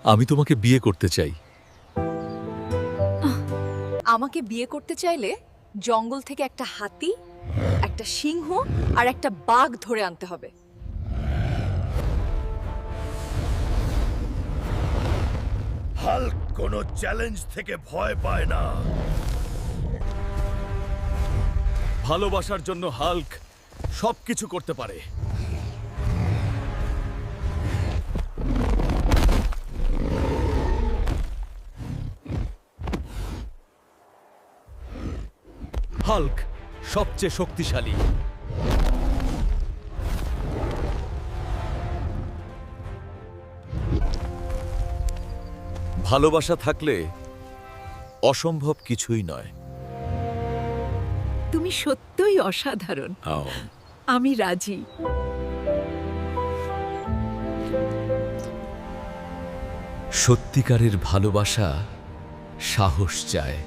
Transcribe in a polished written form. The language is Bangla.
আমি তোমাকে বিয়ে করতে চাই। আমাকে বিয়ে করতে চাইলে জঙ্গল থেকে একটা হাতি, একটা সিংহ আর একটা বাঘ ধরে আনতে হবে। হাল্ক কোনো চ্যালেঞ্জ থেকে ভয় পায় না। ভালোবাসার জন্য হাল্ক সবকিছু করতে পারে। হাল্ক সবচেয়ে শক্তিশালী। ভালোবাসা থাকলে অসম্ভব কিছুই নয়। তুমি সত্যই অসাধারণ। আমি রাজি। সত্যিকারের ভালোবাসা সাহস চায়।